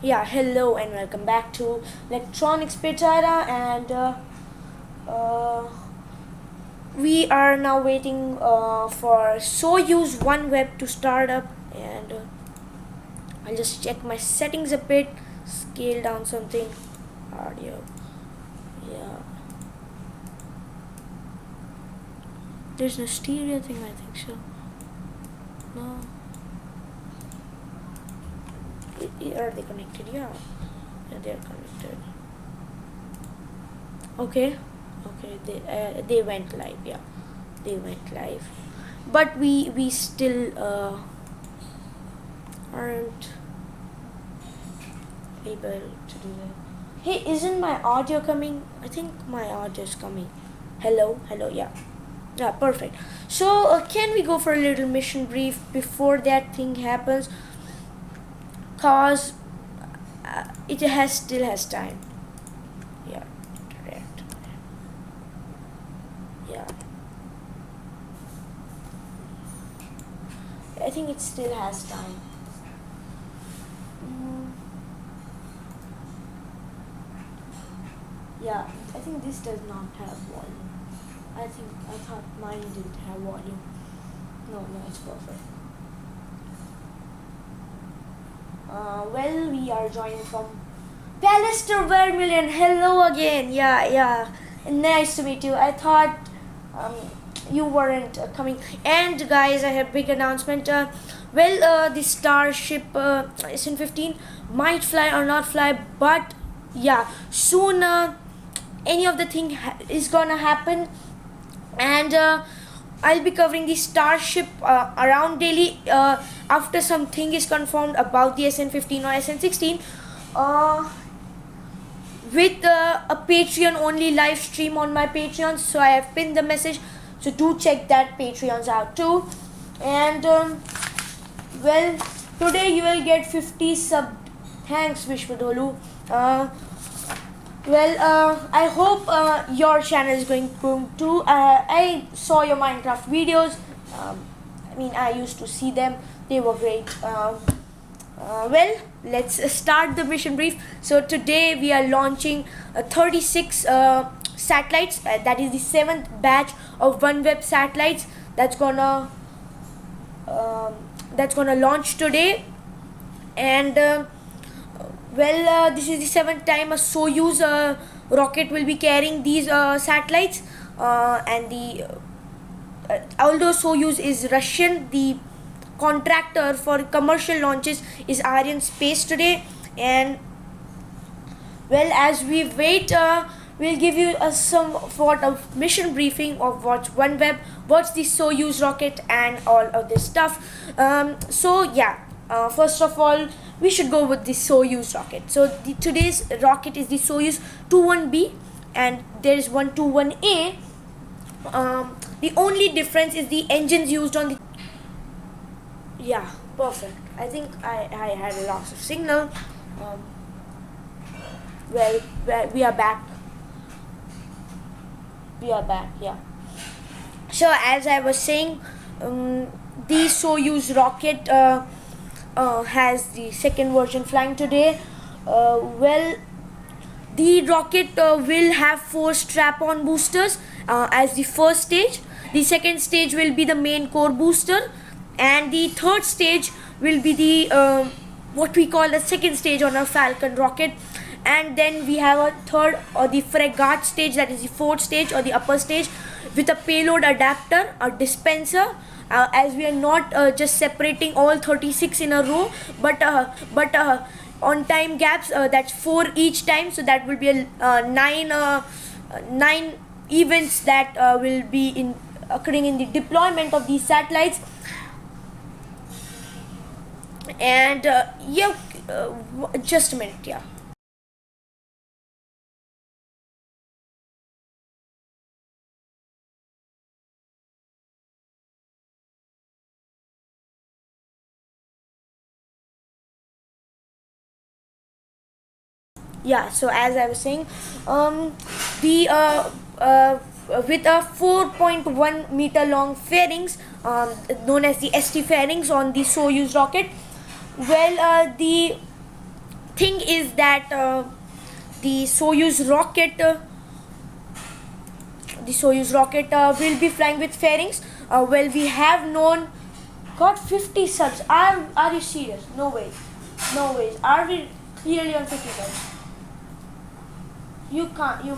Yeah, hello and welcome back to Electronics Pitara, and we are now waiting for Soyuz OneWeb to start up, and I'll just check my settings a bit, scale down something, audio, yeah. There's no stereo thing, I think so. No. Are they connected? Yeah, they're connected. Okay, they went live. Yeah, they went live, but we still aren't able to do that. Hey, isn't my audio coming? I think my audio is coming. Hello, yeah, perfect. So can we go for a little mission brief before that thing happens? Cause it still has time. Yeah, correct. Yeah, I think it still has time. Yeah, I think this does not have volume. I thought mine didn't have volume. No, it's perfect. Well, we are joining from Pallister Vermilion. Hello again. Yeah. Nice to meet you. I thought you weren't coming. And guys, I have a big announcement. The Starship SN15 might fly or not fly, but yeah, soon any of the thing is gonna happen, and I'll be covering the Starship around daily after something is confirmed about the SN15 or SN16 with a Patreon only live stream on my Patreon. So I have pinned the message, so do check that Patreons out too. And today you will get 50 sub. Thanks, Vishwadolu. I hope your channel is going boom too. I saw your Minecraft videos. I used to see them. They were great. Let's start the mission brief. So today we are launching 36 satellites. That is the 7th batch of OneWeb satellites. That's gonna launch today, and this is the 7th time a Soyuz rocket will be carrying these satellites, and although Soyuz is Russian, the contractor for commercial launches is Arianespace today. And as we wait, we'll give you some sort of mission briefing of what's OneWeb, what's the Soyuz rocket, and all of this stuff. First of all, we should go with the Soyuz rocket. So today's rocket is the Soyuz 21B, and there is 121A. The only difference is the engines used on the. Yeah, perfect. I think I had a loss of signal. We are back. Yeah. So as I was saying, the Soyuz rocket has the second version flying today. The rocket will have 4 strap-on boosters as the first stage. The second stage will be the main core booster, and the third stage will be the what we call the second stage on a Falcon rocket. And then we have a third, or the Fregat stage, that is the fourth stage or the upper stage, with a payload adapter, a dispenser. As we are not just separating all 36 in a row, but on time gaps, that's 4 each time, so that will be a 9 events that will be occurring in the deployment of these satellites. And just a minute. Yeah. So as I was saying, the with a 4.1 meter long fairings, known as the ST fairings on the Soyuz rocket, the thing is that the Soyuz rocket will be flying with fairings. Well, we have known, got 50 subs. Are you serious? No way, no ways. Are we really on 50 subs? You can't. You.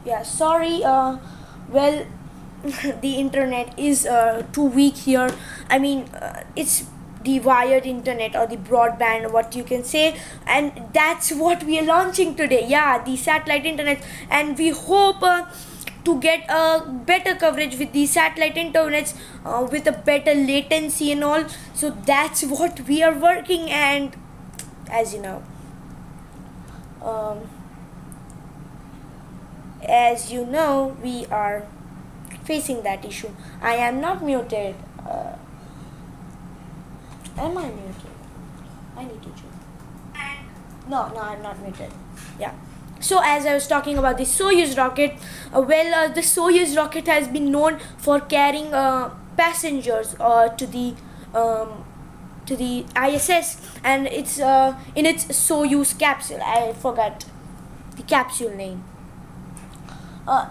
Yeah, sorry. Well, the internet is too weak here. I mean, it's the wired internet or the broadband, what you can say, and that's what we are launching today. Yeah, the satellite internet, and we hope to get a better coverage with the satellite internets with a better latency and all. So that's what we are working, and as you know. Um, as you know, we are facing that issue. I am not muted. Am I muted? I need to check. No, no, I'm not muted. Yeah. So as I was talking about the Soyuz rocket, the Soyuz rocket has been known for carrying passengers to the ISS, and it's in its Soyuz capsule. I forgot the capsule name. Uh,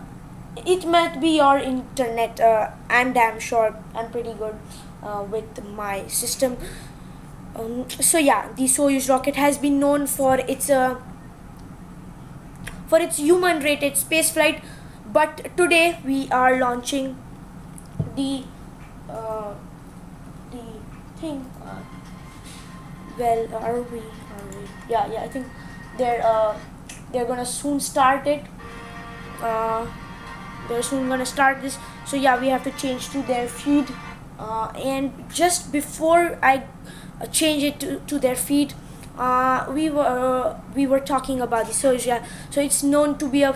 it might be your internet. I'm damn sure I'm pretty good with my system. So yeah, the Soyuz rocket has been known for its human-rated spaceflight, but today we are launching the uh, the thing. Well, are we? Are we? Yeah, yeah. I think they're gonna soon start it. Uh, they're soon gonna start this. So yeah, we have to change to their feed. And just before I change it to their feed, we were talking about the Soyuz. Yeah, so it's known to be a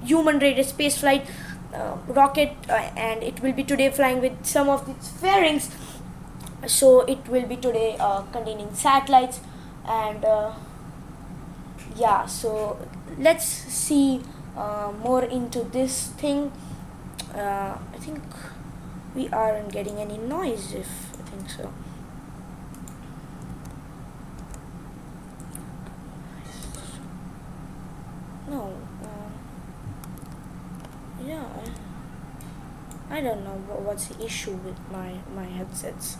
human-rated spaceflight rocket, and it will be today flying with some of its fairings. So it will be today containing satellites, and yeah. So let's see more into this thing. I think we aren't getting any noise. If I think so. No. Yeah. I don't know what's the issue with my headsets.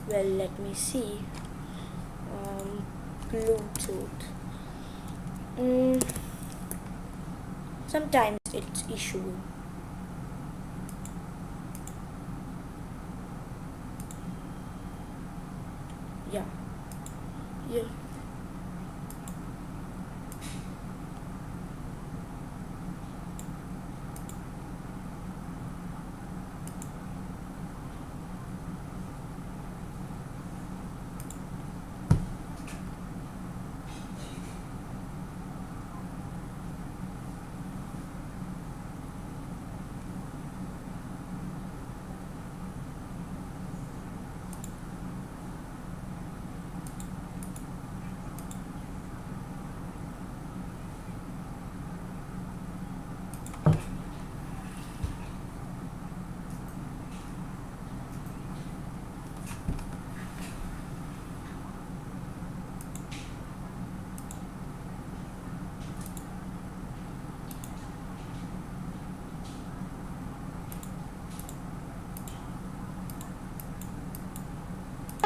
Well, let me see. Bluetooth. Sometimes it's issue. Yeah. Yeah.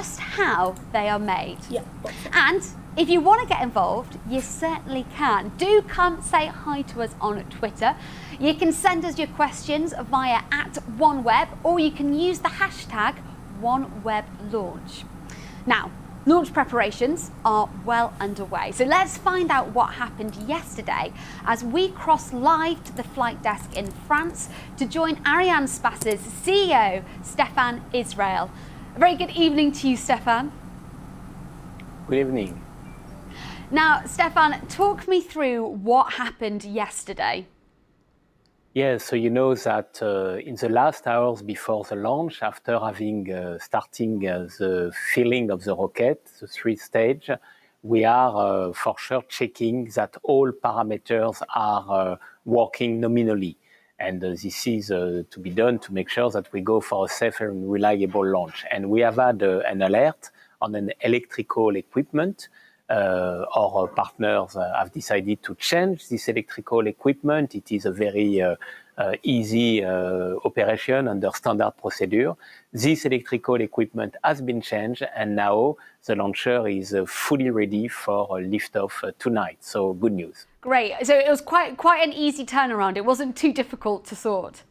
just how they are made. Yeah. And if you want to get involved, you certainly can. Do come say hi to us on Twitter. You can send us your questions via @OneWeb, or you can use the hashtag OneWebLaunch. Now, launch preparations are well underway. So let's find out what happened yesterday as we cross live to the flight desk in France to join Arianespace's CEO, Stefan Israel. A very good evening to you, Stefan. Good evening. Now, Stefan, talk me through what happened yesterday. Yes, so you know that in the last hours before the launch, after having starting the filling of the rocket, the 3 stage, we are for sure checking that all parameters are working nominally. And this is to be done to make sure that we go for a safe and reliable launch. And we have had an alert on an electrical equipment. Our partners have decided to change this electrical equipment. It is a very easy operation under standard procedure. This electrical equipment has been changed, and now the launcher is fully ready for liftoff tonight. So good news. Great. So it was quite an easy turnaround. It wasn't too difficult to sort.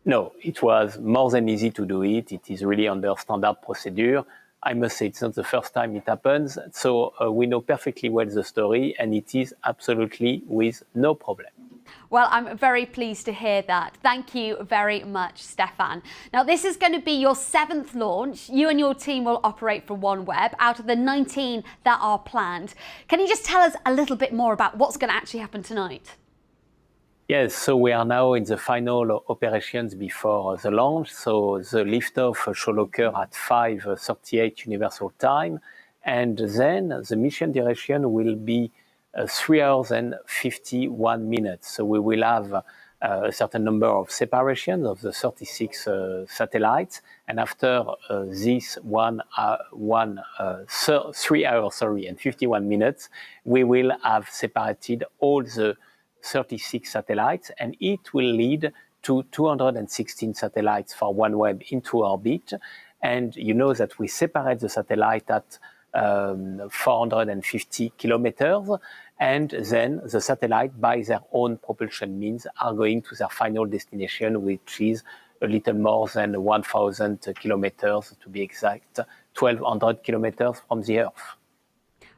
No, it was more than easy to do it. It is really under standard procedure. I must say it's not the first time it happens. So we know perfectly well the story, and it is absolutely with no problem. Well, I'm very pleased to hear that. Thank you very much, Stefan. Now, this is going to be your 7th launch. You and your team will operate for OneWeb out of the 19 that are planned. Can you just tell us a little bit more about what's going to actually happen tonight? Yes, so we are now in the final operations before the launch. So the liftoff shall occur at 5:38 Universal Time. And then the mission duration will be 3 hours and 51 minutes. So we will have a certain number of separations of the 36 satellites. And after this 3 hours and 51 minutes, we will have separated all the 36 satellites, and it will lead to 216 satellites for OneWeb into orbit. And you know that we separate the satellite at 450 kilometers, and then the satellite, by their own propulsion means, are going to their final destination, which is a little more than 1,000 kilometers, to be exact, 1,200 kilometers from the Earth.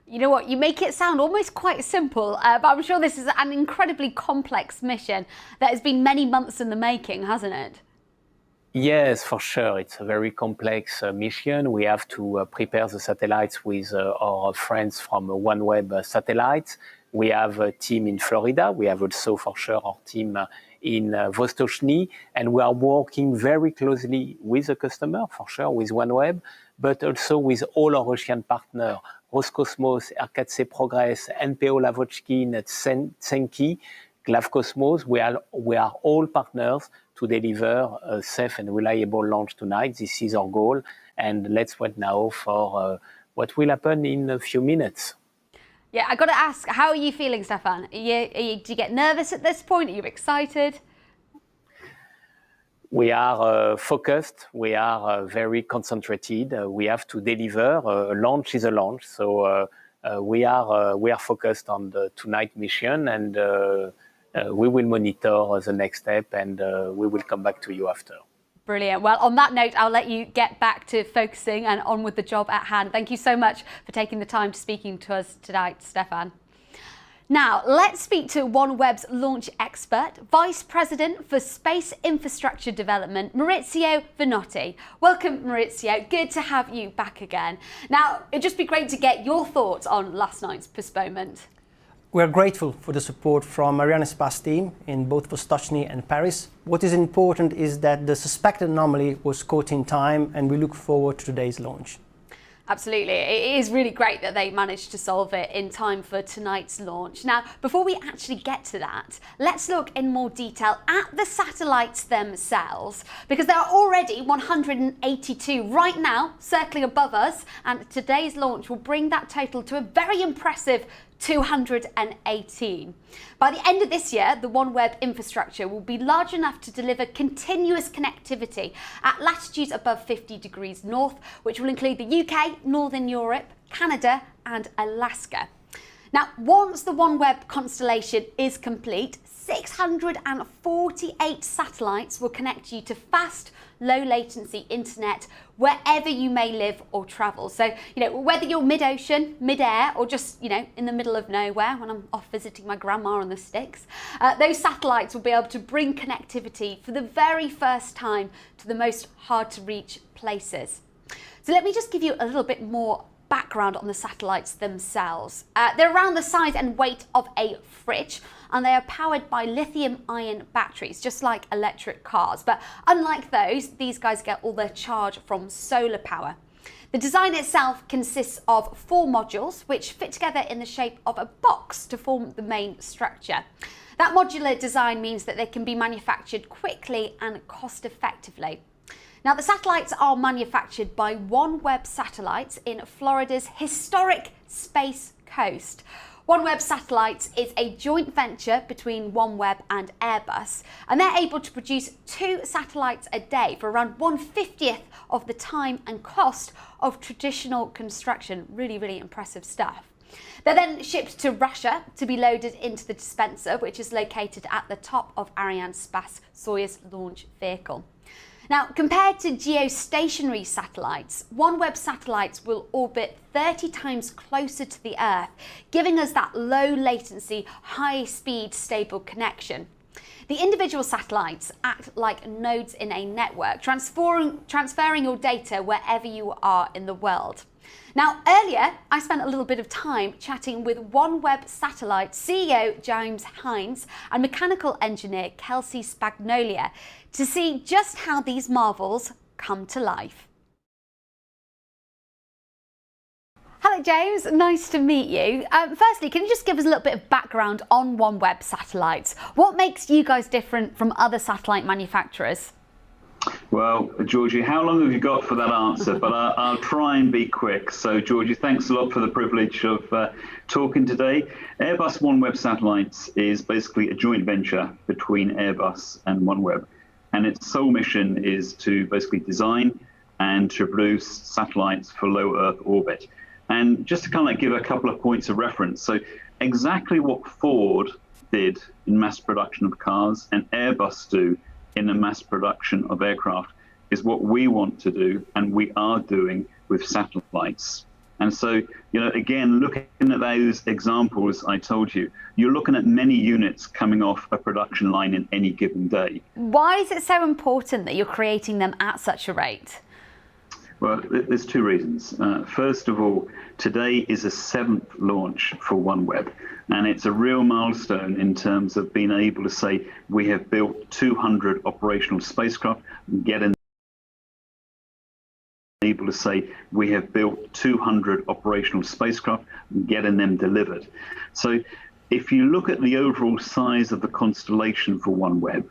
You know what, you make it sound almost quite simple, but I'm sure this is an incredibly complex mission that has been many months in the making, hasn't it? Yes, for sure. It's a very complex mission. We have to prepare the satellites with our friends from OneWeb Satellites. We have a team in Florida. We have also, for sure, our team in Vostochny. And we are working very closely with the customer, for sure, with OneWeb, but also with all our Russian partners, Roscosmos, RKC Progress, NPO Lavochkin, Tsenki, Glavcosmos. We are all partners to deliver a safe and reliable launch tonight. This is our goal. And let's wait now for what will happen in a few minutes. Yeah, I got to ask, how are you feeling, Stefan? Do you get nervous at this point? Are you excited? We are focused. We are very concentrated. We have to deliver. A launch is a launch. So we are focused on the tonight mission, and we will monitor the next step, and we will come back to you after. Brilliant. Well, on that note, I'll let you get back to focusing and on with the job at hand. Thank you so much for taking the time to speaking to us tonight, Stefan. Now, let's speak to OneWeb's launch expert, Vice President for Space Infrastructure Development, Maurizio Venotti. Welcome, Maurizio. Good to have you back again. Now, it'd just be great to get your thoughts on last night's postponement. We are grateful for the support from Arianespace team in both Vostochny and Paris. What is important is that the suspected anomaly was caught in time, and we look forward to today's launch. Absolutely. It is really great that they managed to solve it in time for tonight's launch. Now, before we actually get to that, let's look in more detail at the satellites themselves, because there are already 182 right now circling above us, and today's launch will bring that total to a very impressive 218. By the end of this year, the OneWeb infrastructure will be large enough to deliver continuous connectivity at latitudes above 50 degrees north, which will include the UK, Northern Europe, Canada and Alaska. Now, once the OneWeb constellation is complete, 648 satellites will connect you to fast, low latency internet wherever you may live or travel. So, whether you're mid-ocean, mid-air, or just, in the middle of nowhere when I'm off visiting my grandma on the sticks, those satellites will be able to bring connectivity for the very first time to the most hard to reach places. So let me just give you a little bit more background on the satellites themselves. They're around the size and weight of a fridge, and they are powered by lithium-ion batteries, just like electric cars. But unlike those, these guys get all their charge from solar power. The design itself consists of 4 modules, which fit together in the shape of a box to form the main structure. That modular design means that they can be manufactured quickly and cost-effectively. Now, the satellites are manufactured by OneWeb Satellites in Florida's historic Space Coast. OneWeb Satellites is a joint venture between OneWeb and Airbus, and they're able to produce 2 satellites a day for around 1/50th of the time and cost of traditional construction. Really, really impressive stuff. They're then shipped to Russia to be loaded into the dispenser, which is located at the top of Arianespace Soyuz launch vehicle. Now, compared to geostationary satellites, OneWeb satellites will orbit 30 times closer to the Earth, giving us that low latency, high speed, stable connection. The individual satellites act like nodes in a network, transferring your data wherever you are in the world. Now, earlier, I spent a little bit of time chatting with OneWeb Satellite CEO James Hines and mechanical engineer Kelsey Spagnolia to see just how these marvels come to life. Hello James, nice to meet you. Firstly, can you just give us a little bit of background on OneWeb Satellites? What makes you guys different from other satellite manufacturers? Well, Georgie, how long have you got for that answer? But I'll try and be quick. So, Georgie, thanks a lot for the privilege of talking today. Airbus OneWeb Satellites is basically a joint venture between Airbus and OneWeb. And its sole mission is to basically design and to produce satellites for low Earth orbit. And just to kind of give a couple of points of reference. So exactly what Ford did in mass production of cars and Airbus do in the mass production of aircraft is what we want to do and we are doing with satellites. And so, again, looking at those examples I told you, you're looking at many units coming off a production line in any given day. Why is it so important that you're creating them at such a rate? Well, there's 2 reasons. First of all, today is a 7th launch for OneWeb, and it's a real milestone in terms of being able to say we have built 200 operational spacecraft, able to say we have built 200 operational spacecraft, getting them delivered. So if you look at the overall size of the constellation for OneWeb,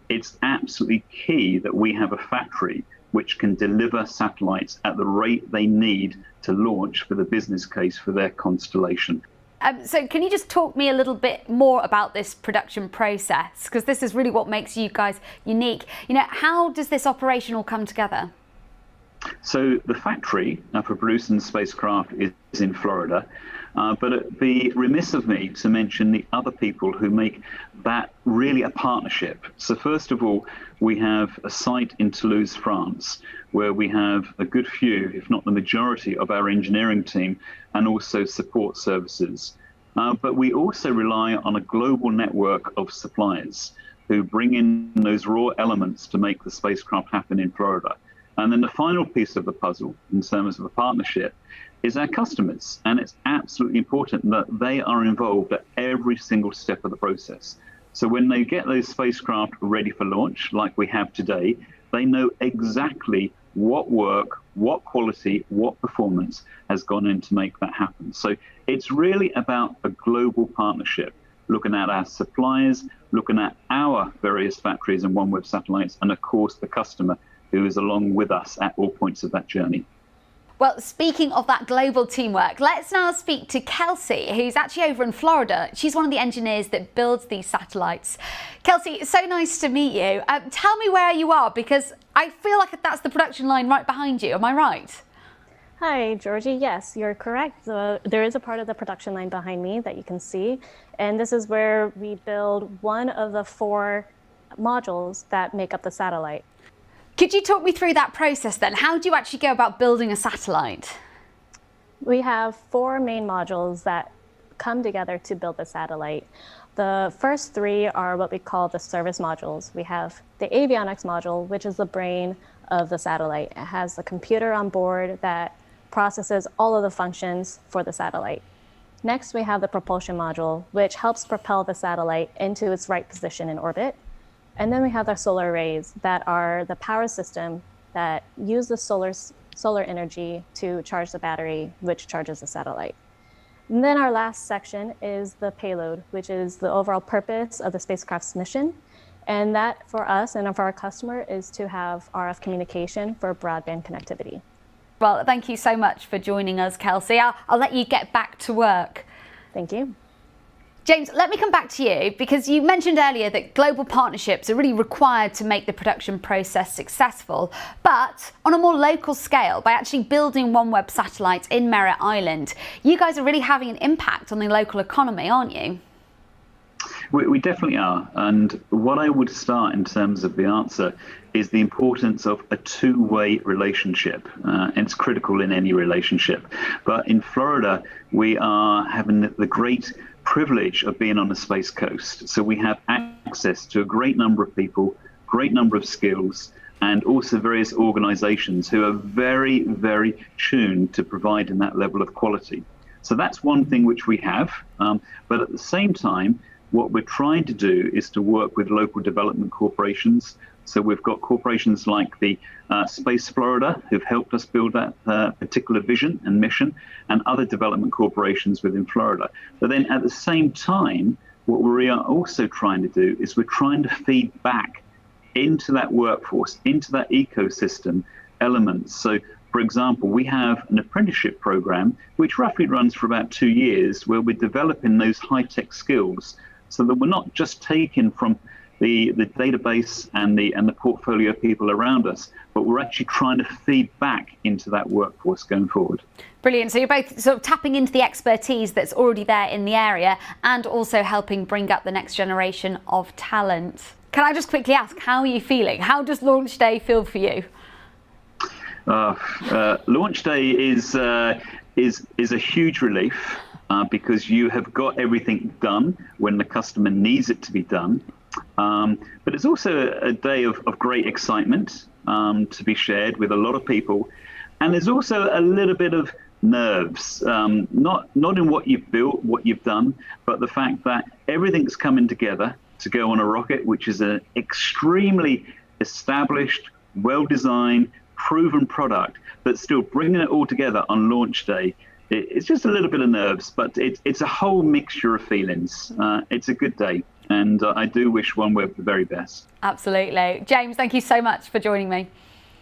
it's absolutely key that we have a factory which can deliver satellites at the rate they need to launch for the business case for their constellation. So can you just talk me a little bit more about this production process? Because this is really what makes you guys unique. How does this operation all come together? So the factory for producing the spacecraft is in Florida, but it'd be remiss of me to mention the other people who make that really a partnership. So first of all, we have a site in Toulouse, France, where we have a good few, if not the majority, of our engineering team and also support services. But we also rely on a global network of suppliers who bring in those raw elements to make the spacecraft happen in Florida. And then the final piece of the puzzle in terms of a partnership is our customers. And it's absolutely important that they are involved at every single step of the process. So when they get those spacecraft ready for launch, like we have today, they know exactly what work, what quality, what performance has gone in to make that happen. So it's really about a global partnership, looking at our suppliers, looking at our various factories and OneWeb satellites, and of course the customer who is along with us at all points of that journey. Well, speaking of that global teamwork, let's now speak to Kelsey, who's actually over in Florida. She's one of the engineers that builds these satellites. Kelsey, it's so nice to meet you. Tell me where you are, because I feel like that's the production line right behind you. Am I right? Hi, Georgie. Yes, you're correct. There is a part of the production line behind me that you can see. And this is where we build one of the 4 modules that make up the satellite. Could you talk me through that process then? How do you actually go about building a satellite? We have 4 main modules that come together to build the satellite. The first 3 are what we call the service modules. We have the avionics module, which is the brain of the satellite. It has the computer on board that processes all of the functions for the satellite. Next, we have the propulsion module, which helps propel the satellite into its right position in orbit. And then we have our solar arrays that are the power system that use the solar energy to charge the battery, which charges the satellite. And then our last section is the payload, which is the overall purpose of the spacecraft's mission. And that for us and for our customer is to have RF communication for broadband connectivity. Well, thank you so much for joining us, Kelsey. I'll let you get back to work. Thank you. James, let me come back to you, because you mentioned earlier that global partnerships are really required to make the production process successful, but on a more local scale, by actually building OneWeb satellites in Merritt Island, you guys are really having an impact on the local economy, aren't you? We definitely are. And what I would start in terms of the answer is the importance of a two-way relationship. And it's critical in any relationship. But in Florida, we are having the great privilege of being on the Space Coast. So we have access to a great number of people, great number of skills, and also various organizations who are very, very tuned to providing that level of quality. So that's one thing which we have. But at the same time, what we're trying to do is to work with local development corporations. So we've got corporations like the Space Florida, who've helped us build that particular vision and mission, and other development corporations within Florida. But then at the same time, what we are also trying to do is we're trying to feed back into that workforce, into that ecosystem elements. So, for example, we have an apprenticeship program, which roughly runs for about 2 years, where we're developing those high-tech skills so that we're not just taking from the database and the portfolio of people around us, but we're actually trying to feed back into that workforce going forward. Brilliant. So you're both sort of tapping into the expertise that's already there in the area and also helping bring up the next generation of talent. Can I just quickly ask, how are you feeling? How does launch day feel for you? Launch day is a huge relief because you have got everything done when the customer needs it to be done. But it's also a day of great excitement to be shared with a lot of people. And there's also a little bit of nerves, not in what you've built, what you've done, but the fact that everything's coming together to go on a rocket, which is an extremely established, well-designed, proven product, but still bringing it all together on launch day. It's just a little bit of nerves, but it's a whole mixture of feelings. It's a good day. And I do wish OneWeb the very best. Absolutely. James, thank you so much for joining me.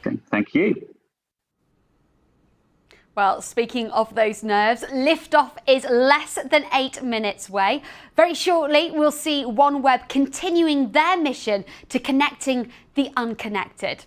Okay, thank you. Well, speaking of those nerves, liftoff is less than 8 minutes away. Very shortly, we'll see OneWeb continuing their mission to connecting the unconnected.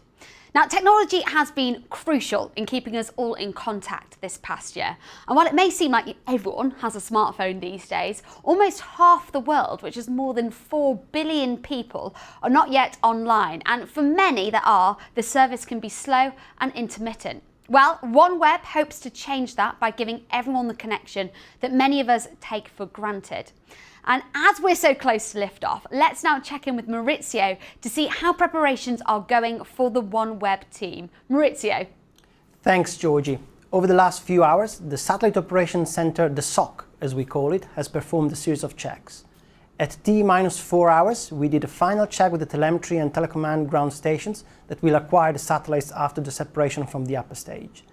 Now, technology has been crucial in keeping us all in contact this past year. And while it may seem like everyone has a smartphone these days, almost half the world, which is more than 4 billion people, are not yet online. And for many that are, the service can be slow and intermittent. Well, OneWeb hopes to change that by giving everyone the connection that many of us take for granted. And as we're so close to liftoff, let's now check in with Maurizio to see how preparations are going for the OneWeb team. Maurizio. Thanks, Georgie. Over the last few hours, the Satellite Operations Center, the SOC as we call it, has performed a series of checks. At T-4 hours, we did a final check with the telemetry and telecommand ground stations that will acquire the satellites after the separation from the upper stage.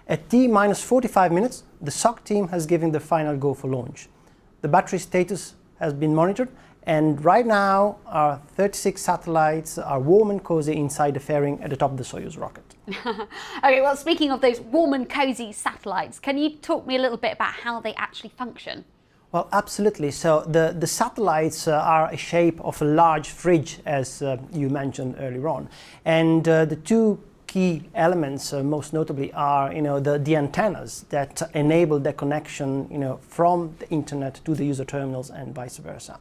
At T-45 minutes, the SOC team has given the final go for launch. The battery status has been monitored, and right now our 36 satellites are warm and cozy inside the fairing at the top of the Soyuz rocket. Okay, well, speaking of those warm and cozy satellites, can you talk me a little bit about how they actually function? Well, absolutely. So the satellites are a shape of a large fridge, as you mentioned earlier on. And the two key elements, most notably, are the antennas that enable the connection from the internet to the user terminals and vice versa.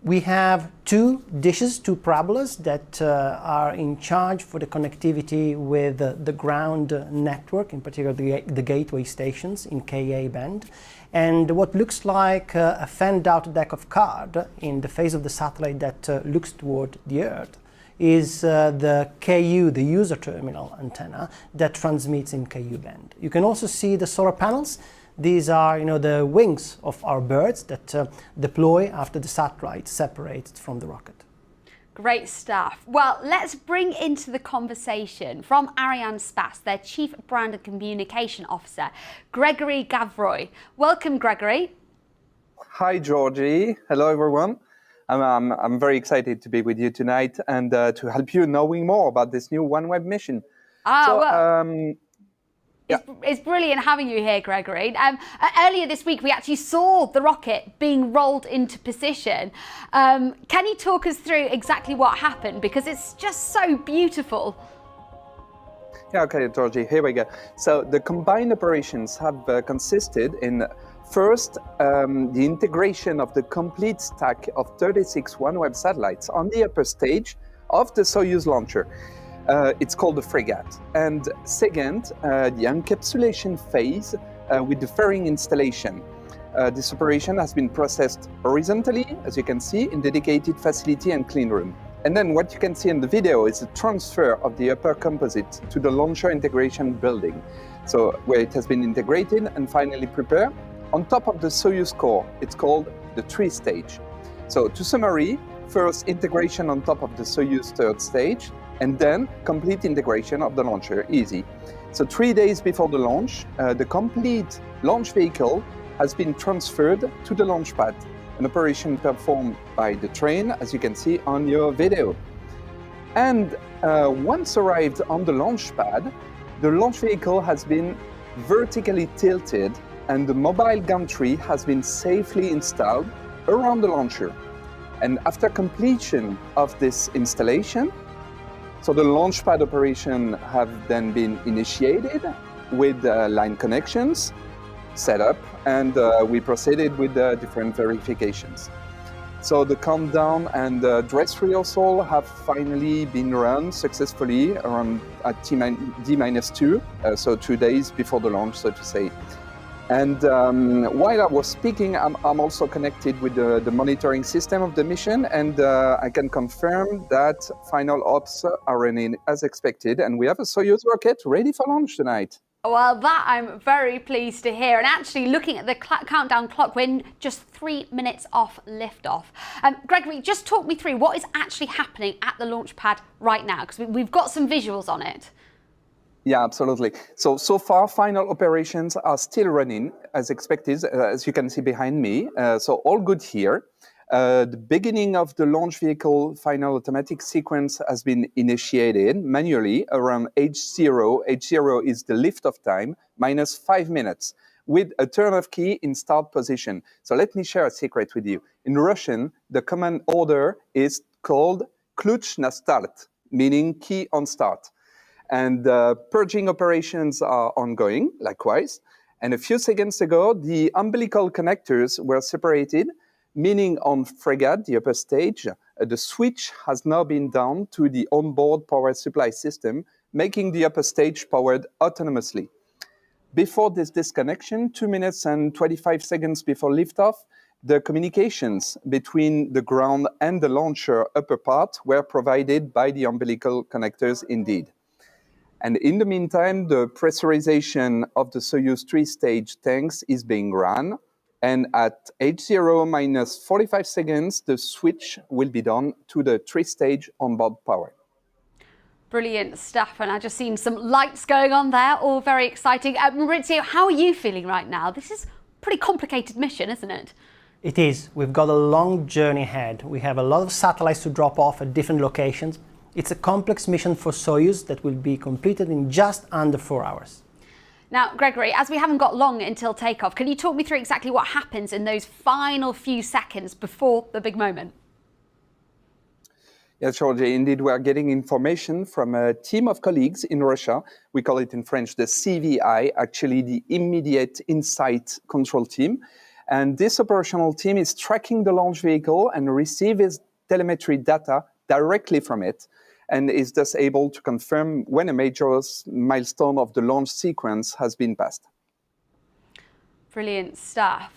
We have two dishes, two parabolas that are in charge for the connectivity with the ground network, in particular the gateway stations in Ka band. And what looks like a fanned out deck of cards in the face of the satellite that looks toward the Earth is the Ku, the user terminal antenna, that transmits in Ku band. You can also see the solar panels. These are the wings of our birds that deploy after the satellite separates from the rocket. Great stuff. Well, let's bring into the conversation from Arianespace, their Chief Brand and Communication Officer, Gregory Gavroy. Welcome, Gregory. Hi, Georgie. Hello, everyone. I'm very excited to be with you tonight and to help you knowing more about this new OneWeb mission. It's brilliant having you here, Gregory. Earlier this week, we actually saw the rocket being rolled into position. Can you talk us through exactly what happened? Because it's just so beautiful. Yeah, okay, Georgie, here we go. So the combined operations have consisted in, first, the integration of the complete stack of 36 OneWeb satellites on the upper stage of the Soyuz launcher. It's called the Fregat. And second, the encapsulation phase with the fairing installation. This operation has been processed horizontally, as you can see, in dedicated facility and clean room. And then what you can see in the video is the transfer of the upper composite to the launcher integration building. So where it has been integrated and finally prepared on top of the Soyuz core. It's called the 3-stage. So to summary, first integration on top of the Soyuz 3rd stage, and then complete integration of the launcher, easy. So 3 days before the launch, the complete launch vehicle has been transferred to the launch pad, an operation performed by the train, as you can see on your video. And once arrived on the launch pad, the launch vehicle has been vertically tilted and the mobile gantry has been safely installed around the launcher. And after completion of this installation, so the launch pad operation have then been initiated with line connections set up, and we proceeded with different verifications. So the countdown and dress rehearsal have finally been run successfully around at D-2, so 2 days before the launch, so to say. And while I was speaking, I'm also connected with the monitoring system of the mission, and I can confirm that final ops are running as expected, and we have a Soyuz rocket ready for launch tonight. Well, that I'm very pleased to hear. And actually, looking at the countdown clock, we're just 3 minutes off liftoff. Gregory, just talk me through what is actually happening at the launch pad right now, because we've got some visuals on it. Yeah, absolutely. So far, final operations are still running as expected, as you can see behind me. So all good here. The beginning of the launch vehicle final automatic sequence has been initiated manually around H0. H0 is the liftoff time, minus 5 minutes, with a turn-off key in start position. So let me share a secret with you. In Russian, the command order is called "Kluch na start," meaning key on start. And purging operations are ongoing, likewise. And a few seconds ago, the umbilical connectors were separated, meaning on Fregat, the upper stage, the switch has now been down to the onboard power supply system, making the upper stage powered autonomously. Before this disconnection, 2 minutes and 25 seconds before liftoff, the communications between the ground and the launcher upper part were provided by the umbilical connectors indeed. And in the meantime, the pressurization of the Soyuz 3-stage tanks is being run. And at H0 minus 45 seconds, the switch will be done to the 3-stage onboard power. Brilliant stuff. And I've just seen some lights going on there, all very exciting. Maurizio, how are you feeling right now? This is a pretty complicated mission, isn't it? It is. We've got a long journey ahead. We have a lot of satellites to drop off at different locations. It's a complex mission for Soyuz that will be completed in just under 4 hours. Now, Gregory, as we haven't got long until takeoff, can you talk me through exactly what happens in those final few seconds before the big moment? Yes, Georgie, indeed, we are getting information from a team of colleagues in Russia. We call it in French the CVI, actually the Immediate Insight Control Team. And this operational team is tracking the launch vehicle and receives telemetry data directly from it, and is thus able to confirm when a major milestone of the launch sequence has been passed. Brilliant stuff.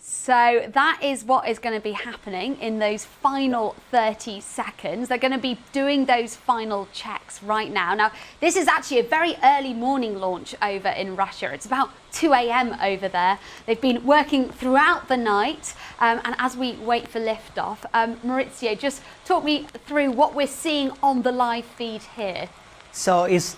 So that is what is going to be happening in those final 30 seconds. They're going to be doing those final checks right now. Now, this is actually a very early morning launch over in Russia. It's about 2 a.m. over there. They've been working throughout the night. And as we wait for liftoff, Maurizio, just talk me through what we're seeing on the live feed here. So it's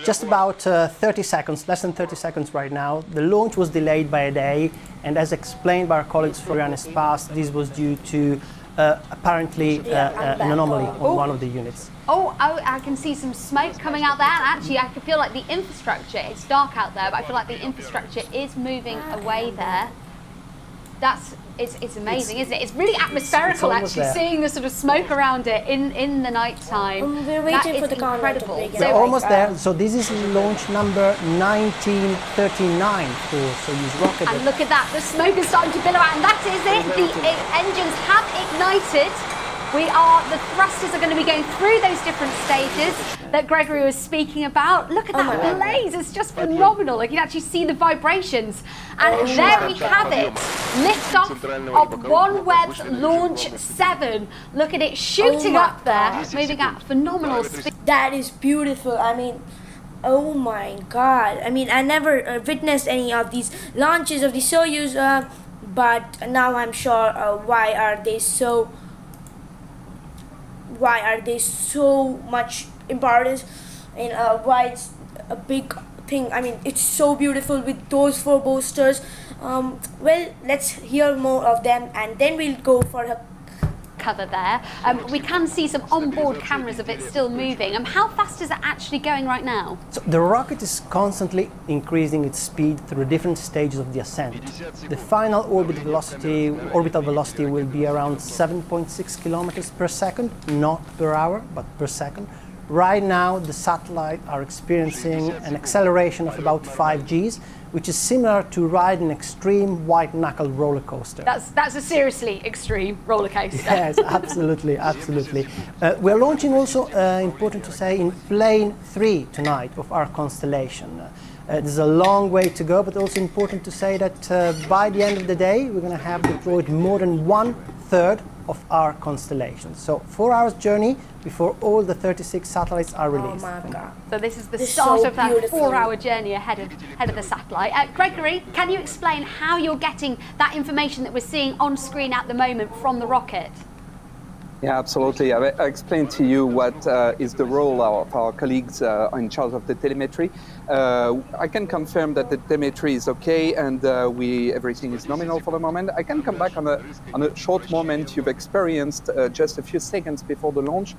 just about 30 seconds, less than 30 seconds right now. The launch was delayed by a day, and as explained by our colleagues from Arianespace, this was due to apparently an anomaly on one of the units. Oh, I can see some smoke coming out there. Actually, I can feel like the infrastructure, it's dark out there, but I feel like the infrastructure is moving away there. It's amazing, isn't it? It's really atmospherical, actually, seeing the sort of smoke around it in the night time. We're waiting for the incredible. We're almost there. So this is launch number 1939 for Soyuz rocket. And look at that, the smoke is starting to billow out, and that is it. The engines have ignited. The thrusters are going to be going through those different stages that Gregory was speaking about. Look at that blaze, it's just phenomenal. You can actually see the vibrations. And there we have it, liftoff of OneWeb's Launch 7. Look at it shooting up there, moving at phenomenal speed. That is beautiful. I mean, oh my God. I mean, I never witnessed any of these launches of the Soyuz, but now I'm sure why are they so much important, and why it's a big thing. I mean, it's so beautiful with those 4 boosters. Well, let's hear more of them, and then we'll go for a cover there. We can see some onboard cameras of it still moving. How fast is it actually going right now? So the rocket is constantly increasing its speed through different stages of the ascent. The final orbital velocity will be around 7.6 kilometers per second, not per hour, but per second. Right now, the satellites are experiencing an acceleration of about 5 Gs, which is similar to ride an extreme white-knuckle roller coaster. That's a seriously extreme roller coaster. Yes, absolutely, absolutely. We're launching also, important to say, in plane 3 tonight of our constellation. There's a long way to go, but also important to say that by the end of the day, we're going to have deployed more than 1/3 of our constellation. So 4 hours journey before all the 36 satellites are released. Oh my God. So this is the start of that 4-hour journey ahead of the satellite. Gregory, can you explain how you're getting that information that we're seeing on screen at the moment from the rocket? Yeah, absolutely. I explained to you what is the role of our colleagues in charge of the telemetry. I can confirm that the telemetry is okay and everything is nominal for the moment. I can come back on a short moment. You've experienced just a few seconds before the launch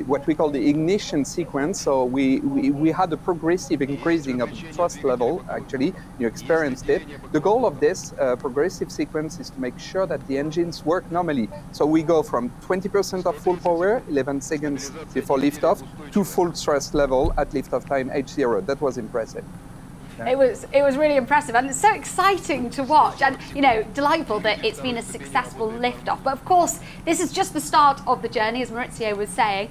what we call the ignition sequence. So we had a progressive increasing of the thrust level. Actually, you experienced it. The goal of this progressive sequence is to make sure that the engines work normally. So we go from 20% of full power, 11 seconds before liftoff, to full thrust level at liftoff time H0. That was impressive. It was really impressive, and it's so exciting to watch, and delightful that it's been a successful liftoff. But of course, this is just the start of the journey, as Maurizio was saying.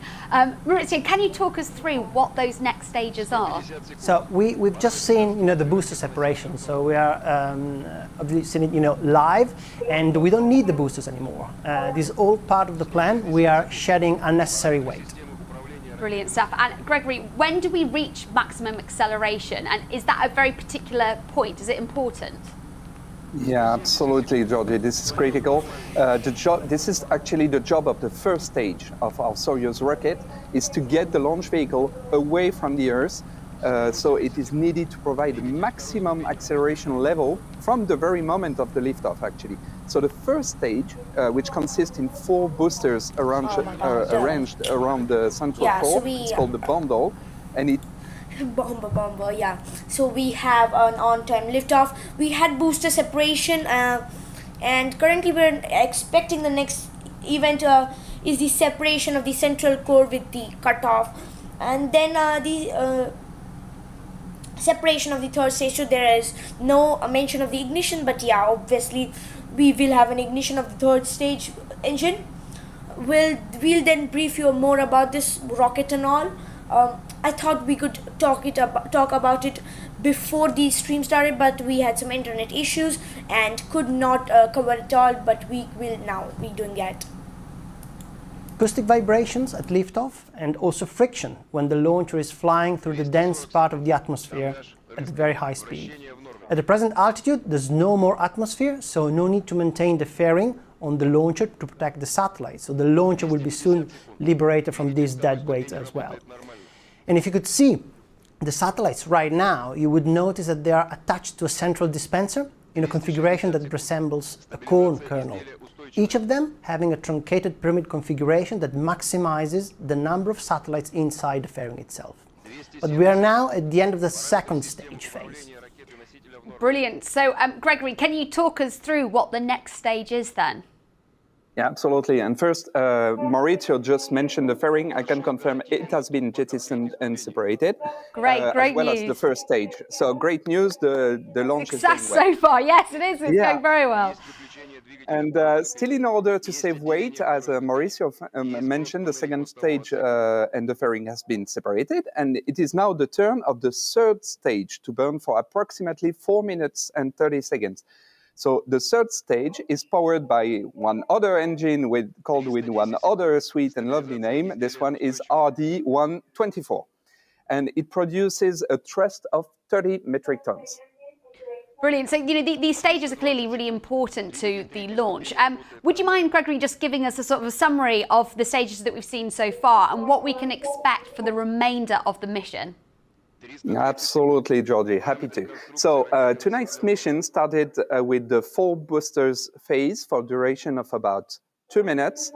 Maurizio, can you talk us through what those next stages are? So we've just seen the booster separation. So we are obviously live, and we don't need the boosters anymore. This is all part of the plan. We are shedding unnecessary weight. Brilliant stuff. And Gregory, when do we reach maximum acceleration? And is that a very particular point? Is it important? Yeah, absolutely, Georgie. This is critical. This is actually the job of the first stage of our Soyuz rocket, is to get the launch vehicle away from the Earth, So it is needed to provide maximum acceleration level from the very moment of the liftoff, actually. So the first stage, which consists in 4 boosters arranged around the central core, it's called the bundle, and it Bomber, yeah. So we have an on-time liftoff. We had booster separation, and currently we're expecting the next event is the separation of the central core with the cutoff, and then the separation of the third stage. So there is no mention of the ignition, but yeah, obviously we will have an ignition of the third stage engine. We'll then brief you more about this rocket and all. I thought we could talk about it before the stream started, but we had some internet issues and could not cover it all, but we will now be doing that. Acoustic vibrations at liftoff and also friction when the launcher is flying through the dense part of the atmosphere at very high speed. At the present altitude, there's no more atmosphere, so no need to maintain the fairing on the launcher to protect the satellite. So the launcher will be soon liberated from these dead weights as well. And if you could see the satellites right now, you would notice that they are attached to a central dispenser in a configuration that resembles a corn kernel. Each of them having a truncated pyramid configuration that maximizes the number of satellites inside the fairing itself. But we are now at the end of the second stage phase. Brilliant. So, Gregory, can you talk us through what the next stage is then? Yeah, absolutely. And first, Maurizio just mentioned the fairing. I can confirm it has been jettisoned and separated. Great as well news. as the first stage. So great news, the launch Success is going well. so far. Yes, it is. It's going very well. And still in order to save weight, as Maurizio mentioned, the second stage and the fairing has been separated. And it is now the turn of the third stage to burn for approximately 4 minutes and 30 seconds. So the third stage is powered by one other engine called with one other sweet and lovely name. This one is RD-124. And it produces a thrust of 30 metric tons. Brilliant. So, these stages are clearly really important to the launch. Would you mind, Gregory, just giving us a sort of a summary of the stages that we've seen so far and what we can expect for the remainder of the mission? Absolutely, Georgie. Happy to. So tonight's mission started with the 4 boosters phase for a duration of about 2 minutes.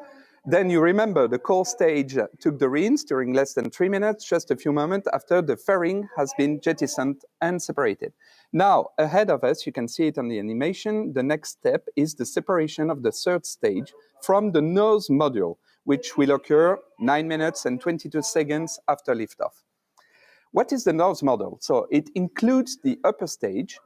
Then you remember the core stage took the reins during less than 3 minutes, just a few moments after the fairing has been jettisoned and separated. Now, ahead of us, you can see it on the animation, the next step is the separation of the third stage from the nose module, which will occur 9 minutes and 22 seconds after liftoff. What is the nose model? So it includes the upper stage,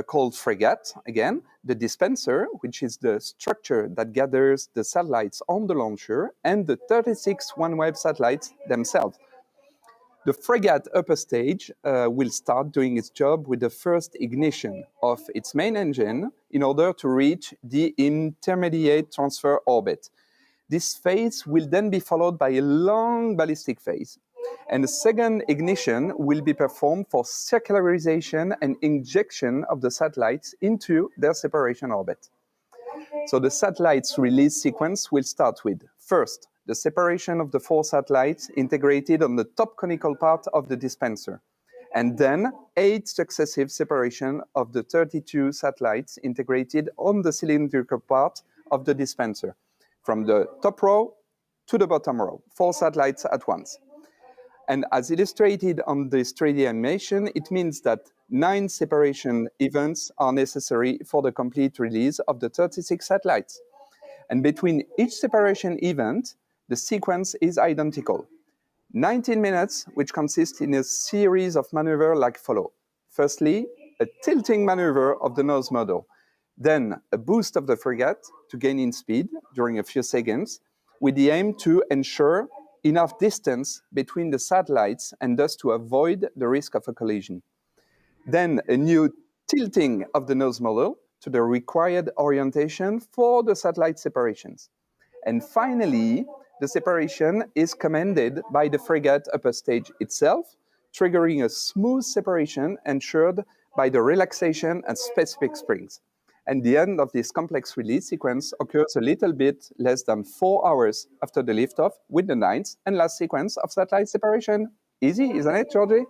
called Fregat, again, the dispenser, which is the structure that gathers the satellites on the launcher, and the 36 OneWeb satellites themselves. The Fregat upper stage will start doing its job with the first ignition of its main engine in order to reach the intermediate transfer orbit. This phase will then be followed by a long ballistic phase. And the second ignition will be performed for circularization and injection of the satellites into their separation orbit. So the satellites release sequence will start with, first, the separation of the 4 satellites integrated on the top conical part of the dispenser, and then 8 successive separation of the 32 satellites integrated on the cylindrical part of the dispenser, from the top row to the bottom row, 4 satellites at once. And as illustrated on this 3D animation, it means that 9 separation events are necessary for the complete release of the 36 satellites. And between each separation event, the sequence is identical. 19 minutes, which consists in a series of maneuvers like follow. Firstly, a tilting maneuver of the nose model. Then a boost of the Fregat to gain in speed during a few seconds, with the aim to ensure enough distance between the satellites and thus to avoid the risk of a collision. Then a new tilting of the nose model to the required orientation for the satellite separations. And finally, the separation is commanded by the Fregat upper stage itself, triggering a smooth separation ensured by the relaxation and specific springs. And the end of this complex release sequence occurs a little bit less than 4 hours after the liftoff with the 9th and last sequence of satellite separation. Easy, isn't it, Georgie?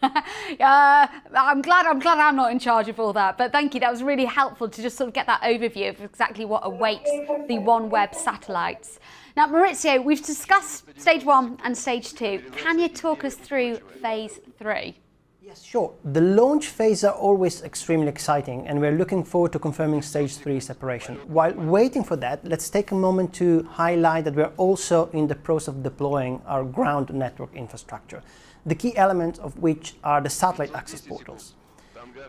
I'm glad I'm not in charge of all that, but thank you. That was really helpful to just sort of get that overview of exactly what awaits the OneWeb satellites. Now, Maurizio, we've discussed stage 1 and stage 2. Can you talk us through phase 3? Yes, sure. The launch phase are always extremely exciting, and we're looking forward to confirming stage 3 separation. While waiting for that, let's take a moment to highlight that we're also in the process of deploying our ground network infrastructure, the key elements of which are the satellite access portals.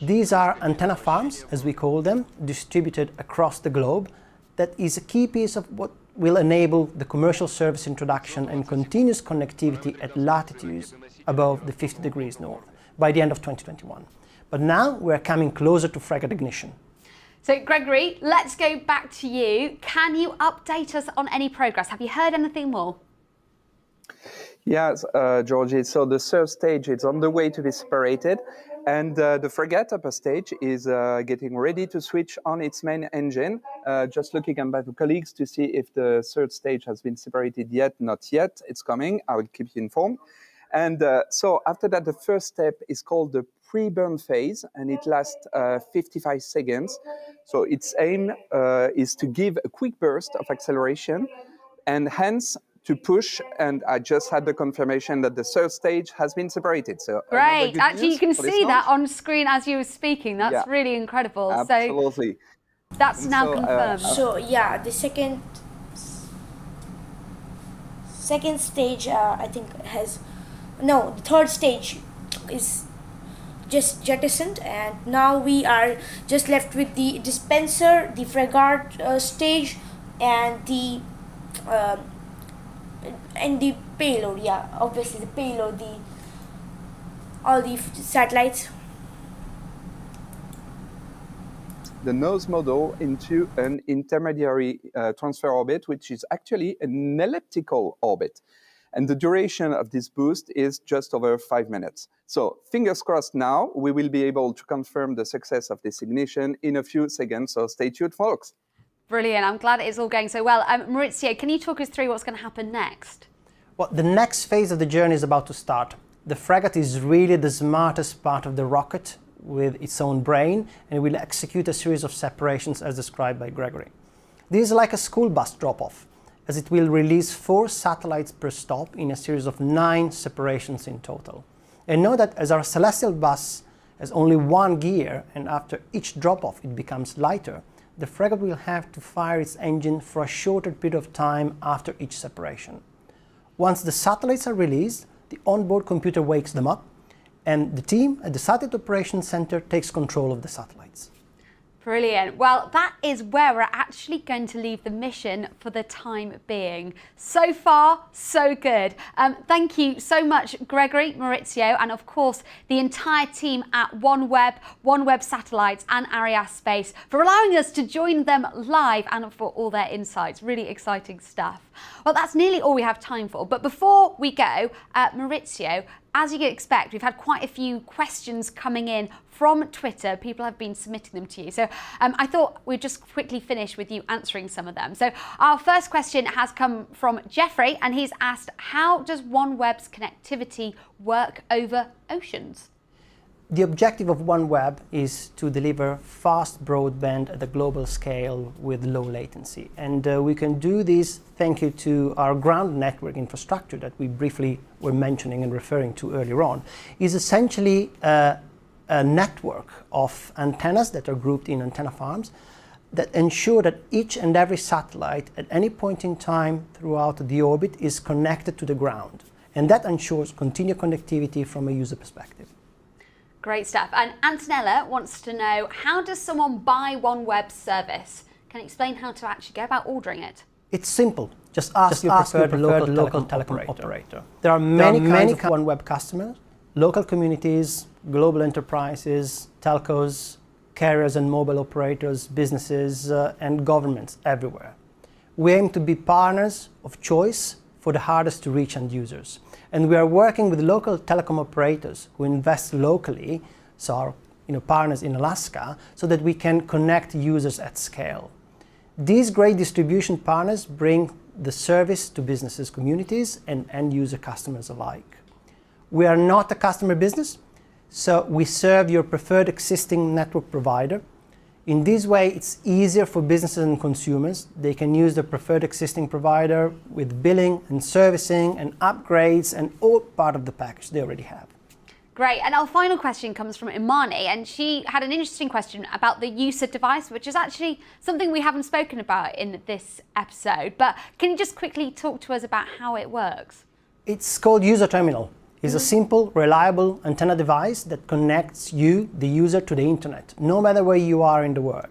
These are antenna farms, as we call them, distributed across the globe. That is a key piece of what will enable the commercial service introduction and continuous connectivity at latitudes above the 50 degrees north by the end of 2021. But now we're coming closer to Fregat ignition. So Gregory, let's go back to you. Can you update us on any progress? Have you heard anything more? Yes, Georgie, so the third stage is on the way to be separated, and the Fregat upper stage is getting ready to switch on its main engine. Just looking at my colleagues to see if the third stage has been separated yet. Not yet, it's coming, I will keep you informed. And so after that, the first step is called the pre-burn phase, and it lasts 55 seconds. So its aim is to give a quick burst of acceleration, and hence to push, and I just had the confirmation that the third stage has been separated. So great. Actually, you can see that on screen as you were speaking. That's really incredible. Absolutely. So that's now confirmed. So yeah, the second stage, I think the third stage is just jettisoned, and now we are just left with the dispenser, the Fregat stage, and the payload. Yeah, obviously the payload, all the satellites. The nose model into an intermediary transfer orbit, which is actually an elliptical orbit. And the duration of this boost is just over 5 minutes. So fingers crossed now, we will be able to confirm the success of this ignition in a few seconds, so stay tuned, folks. Brilliant, I'm glad it's all going so well. Maurizio, can you talk us through what's going to happen next? Well, the next phase of the journey is about to start. The Fregat is really the smartest part of the rocket with its own brain, and will execute a series of separations as described by Gregory. This is like a school bus drop-off, as it will release 4 satellites per stop in a series of 9 separations in total. And know that as our celestial bus has only 1 gear, and after each drop-off it becomes lighter, the Fregat will have to fire its engine for a shorter period of time after each separation. Once the satellites are released, the onboard computer wakes them up, and the team at the Satellite Operations Center takes control of the satellites. Brilliant. Well, that is where we're actually going to leave the mission for the time being. So far, so good. Thank you so much, Gregory, Maurizio, and of course, the entire team at OneWeb, OneWeb Satellites and Arianespace for allowing us to join them live and for all their insights. Really exciting stuff. Well, that's nearly all we have time for. But before we go, Maurizio, as you can expect, we've had quite a few questions coming in from Twitter. People have been submitting them to you. So I thought we'd just quickly finish with you answering some of them. So our first question has come from Jeffrey, and he's asked, how does OneWeb's connectivity work over oceans? The objective of OneWeb is to deliver fast broadband at a global scale with low latency. And we can do this thanks to our ground network infrastructure that we briefly were mentioning and referring to earlier on. Is essentially a network of antennas that are grouped in antenna farms that ensure that each and every satellite at any point in time throughout the orbit is connected to the ground. And that ensures continued connectivity from a user perspective. Great stuff. And Antonella wants to know, how does someone buy OneWeb's service? Can you explain how to actually go about ordering it? It's simple. Just ask your preferred local telecom operator. There are many kinds of OneWeb customers, local communities, global enterprises, telcos, carriers and mobile operators, businesses, and governments everywhere. We aim to be partners of choice for the hardest to reach end users. And we are working with local telecom operators who invest locally, so our partners in Alaska, so that we can connect users at scale. These great distribution partners bring the service to businesses, communities, and end user customers alike. We are not a customer business. So we serve your preferred existing network provider. In this way, it's easier for businesses and consumers. They can use the preferred existing provider with billing and servicing and upgrades and all part of the package they already have. Great, and our final question comes from Imani, and she had an interesting question about the user device, which is actually something we haven't spoken about in this episode. But can you just quickly talk to us about how it works? It's called User Terminal. It's a simple, reliable antenna device that connects you, the user, to the internet, no matter where you are in the world.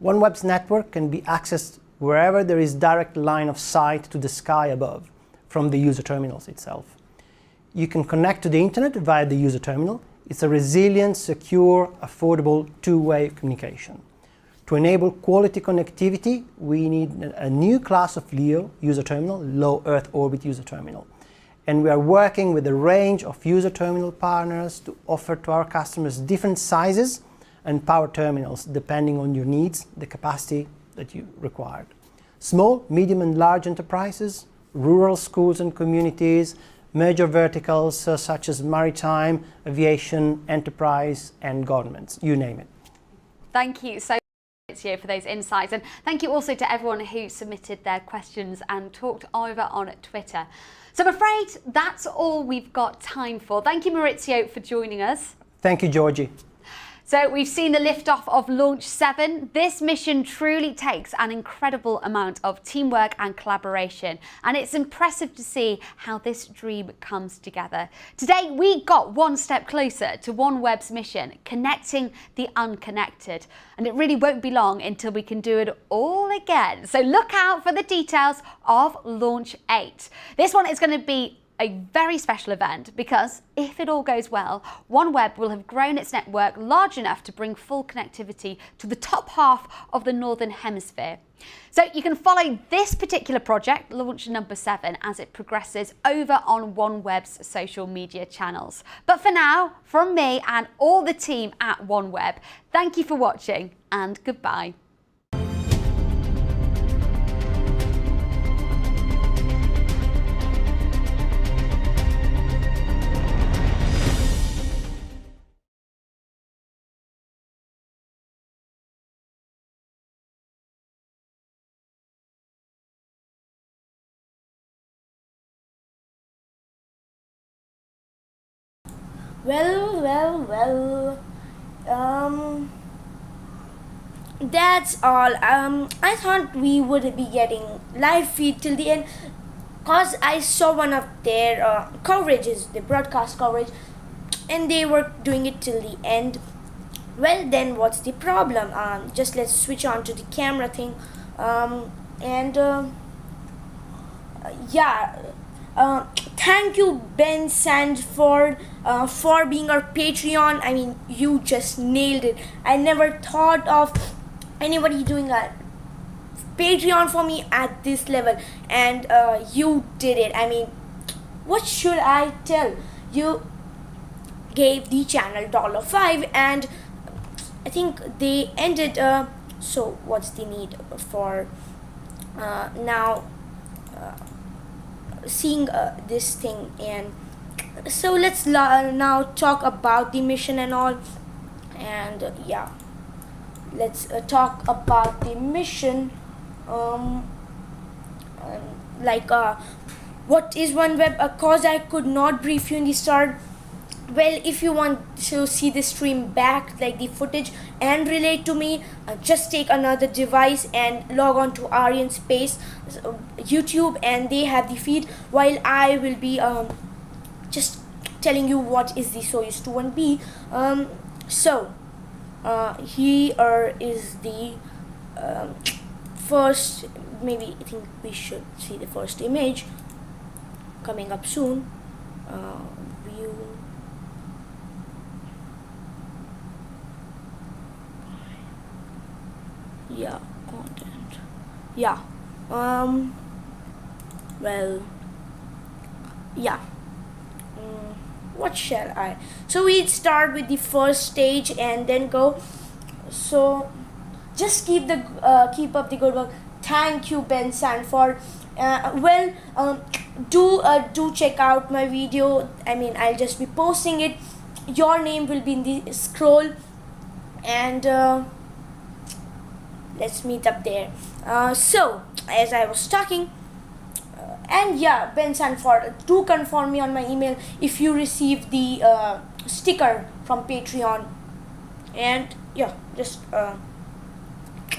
OneWeb's network can be accessed wherever there is direct line of sight to the sky above from the user terminals itself. You can connect to the internet via the user terminal. It's a resilient, secure, affordable two-way communication. To enable quality connectivity, we need a new class of LEO user terminal, low Earth orbit user terminal. And we are working with a range of user terminal partners to offer to our customers different sizes and power terminals depending on your needs, the capacity that you require. Small, medium and large enterprises, rural schools and communities, major verticals such as maritime, aviation, enterprise and governments, you name it. Thank you so much for those insights, and thank you also to everyone who submitted their questions and talked over on Twitter. So I'm afraid that's all we've got time for. Thank you, Maurizio, for joining us. Thank you, Georgie. So we've seen the liftoff of Launch 7. This mission truly takes an incredible amount of teamwork and collaboration, and it's impressive to see how this dream comes together. Today we got one step closer to OneWeb's mission, connecting the unconnected, and it really won't be long until we can do it all again. So look out for the details of Launch 8. This one is going to be a very special event because if it all goes well, OneWeb will have grown its network large enough to bring full connectivity to the top half of the Northern Hemisphere. So you can follow this particular project, launch number 7, as it progresses over on OneWeb's social media channels. But for now, from me and all the team at OneWeb, thank you for watching and goodbye. Well, that's all. I thought we would be getting live feed till the end, cause I saw one of their coverages, the broadcast coverage, and they were doing it till the end. Well, then what's the problem? Just let's switch on to the camera thing, thank you, Ben Sandford, for being our Patreon. I mean, you just nailed it. I never thought of anybody doing a Patreon for me at this level, and you did it. I mean, what should I tell you? Gave the channel $5, and I think they ended. So what's the need for now? Seeing this thing, and so let's now talk about the mission and all, and let's talk about the mission. What is OneWeb? Cause I could not brief you in the start. Well, if you want to see the stream back, like the footage, and relate to me, just take another device and log on to Arianespace YouTube, and they have the feed, while I will be just telling you what is the Soyuz 21B. Here is the first, maybe I think we should see the first image coming up soon. View. Yeah, content. Yeah. What shall I? So we start with the first stage and then go. So just keep up the good work. Thank you, Ben Sanford. Do check out my video. I mean, I'll just be posting it your name will be in the scroll, and let's meet up there. So as I was talking, and yeah, Ben Sanford, do confirm me on my email if you receive the sticker from Patreon. And yeah, just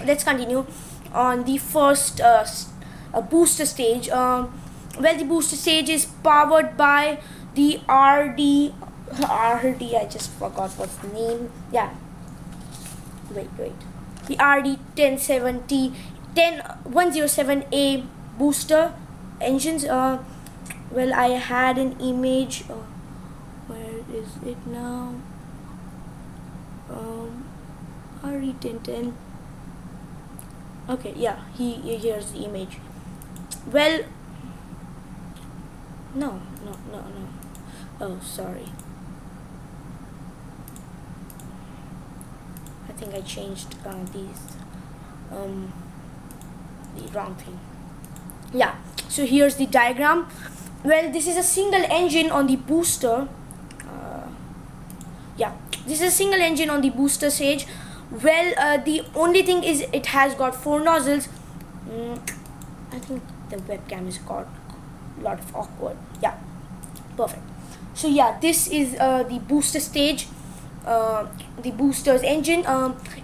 let's continue on the first booster stage. Well, the booster stage is powered by the RD. I just forgot what's the name. Yeah, wait. The RD 107A booster engines. Well, I had an image. Where is it now? RD1010. Okay, yeah, here's the image. Well, no. Oh, sorry. I think I changed the wrong thing. Yeah, so here's the diagram. Well, this is a single engine on the booster. Yeah, this is a single engine on the booster stage. Well, the only thing is it has got 4 nozzles. I think the webcam has got a lot of awkward. Yeah, perfect. So yeah, this is the booster stage, the booster's engine.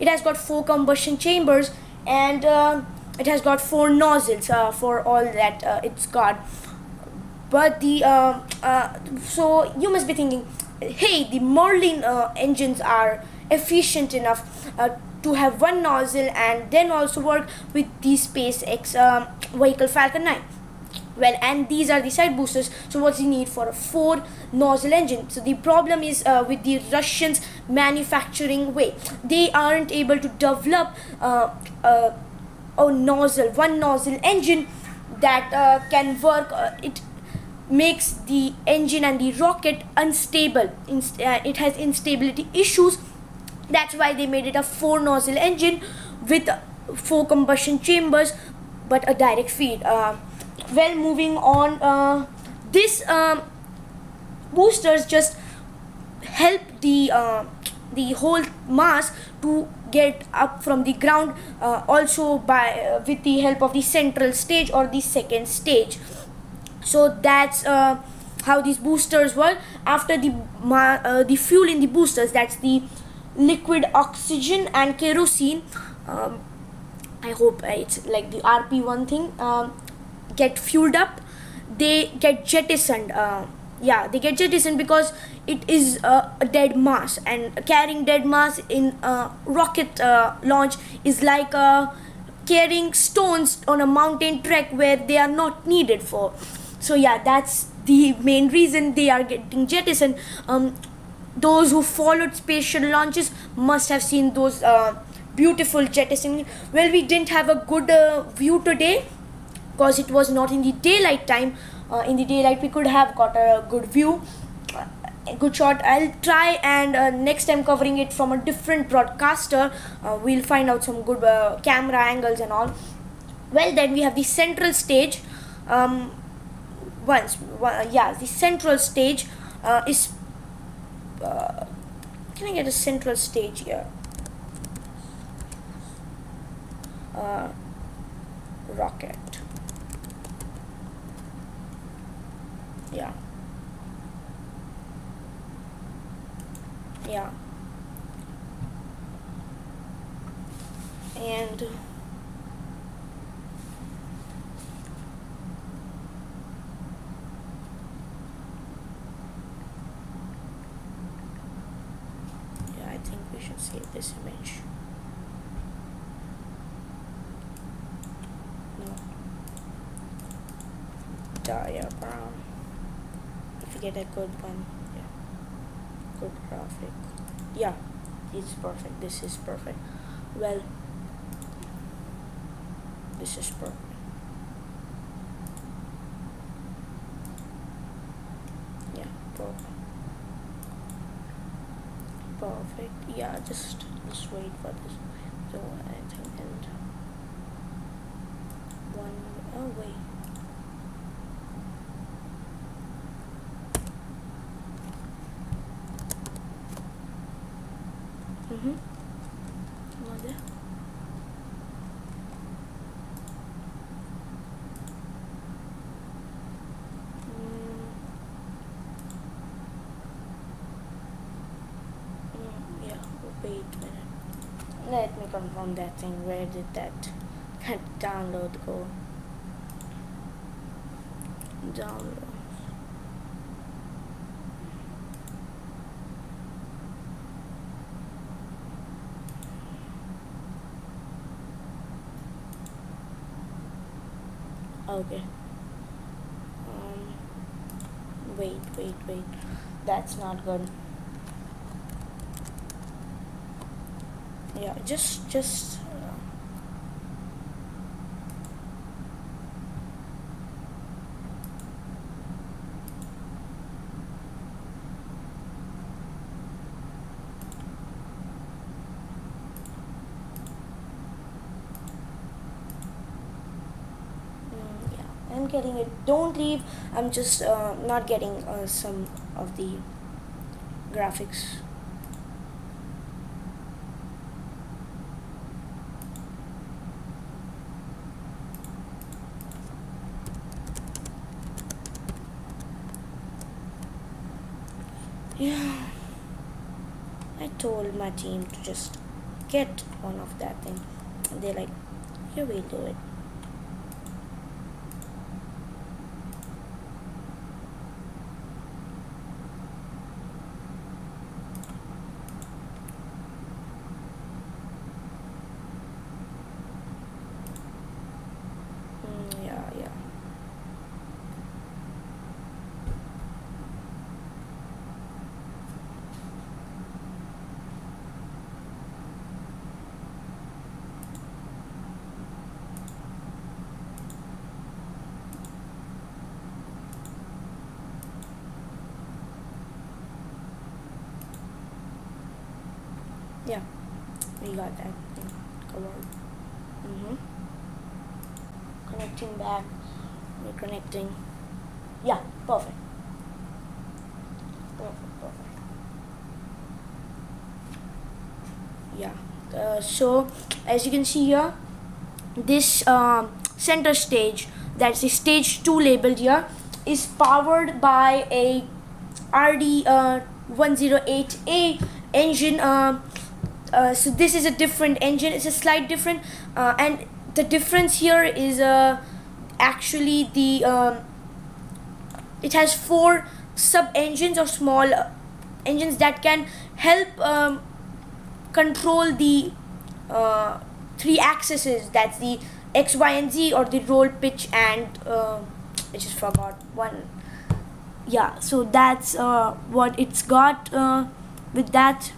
It has got 4 combustion chambers, and it has got 4 nozzles for all that it's got. But the so you must be thinking, hey, the Merlin engines are efficient enough to have 1 nozzle and then also work with the SpaceX vehicle Falcon 9. Well, and these are the side boosters, so what's the need for a 4 nozzle engine? So the problem is with the Russians manufacturing way. They aren't able to develop a one nozzle engine that can work. It makes the engine and the rocket unstable. It has instability issues. That's why they made it a 4 nozzle engine with 4 combustion chambers but a direct feed. Well, moving on, this boosters just help the whole mass to get up from the ground, also by with the help of the central stage or the second stage. So that's how these boosters work. After the fuel in the boosters, that's the liquid oxygen and kerosene. I hope it's like the RP1 thing. Get fueled up, they get jettisoned. They get jettisoned because it is a dead mass, and carrying dead mass in rocket launch is like carrying stones on a mountain trek where they are not needed for. So yeah, that's the main reason they are getting jettisoned. Those who followed space shuttle launches must have seen those beautiful jettisoning. Well, we didn't have a good view today because it was not in the daylight time. In the daylight we could have got a good view, a good shot. I'll try and next time covering it from a different broadcaster. We'll find out some good camera angles and all. Well, then we have the central stage. The central stage is can I get a central stage here? Rocket. Yeah. And I think we should save this image. No. Diagram. If you get a good one. Good graphic. Yeah, it's perfect. This is perfect. Well, this is perfect. Yeah, perfect. Yeah, just wait for this. So I think and one. Oh wait. Over there. Yeah, wait a minute. Let me confirm that thing. Where did that download go? Download. Okay. Wait. That's not good. Yeah, just. Yeah, I'm getting it. Don't leave. I'm just not getting some of the graphics. Yeah, I told my team to just get one of that thing. They're like, here we'll do it. Yeah. Yeah, we got that thing covered. Connecting back. We're connecting. Yeah, perfect. Yeah. So as you can see here, this center stage, that's the stage 2 labeled here, is powered by a RD108A engine. So this is a different engine. It's a slight different, and the difference here is actually the it has 4 sub engines or small engines that can help control the 3 axes. That's the X, Y, and Z, or the roll, pitch, and I just forgot one. Yeah, so that's what it's got with that.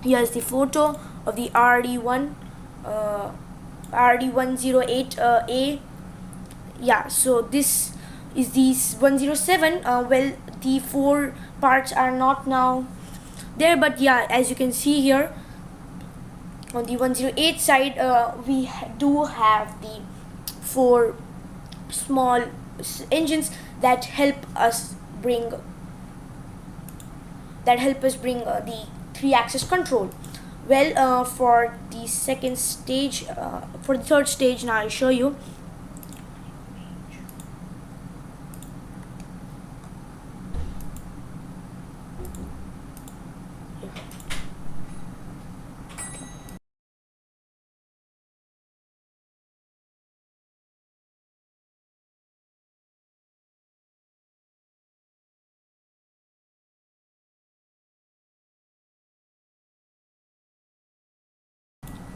Here's the photo of the RD108A. Yeah, so this is the 107. Well, the 4 parts are not now there, but yeah, as you can see here on the 108 side, we do have the 4 small engines that help us bring the 3-axis control. Well, for the second stage, for the third stage, now I'll show you.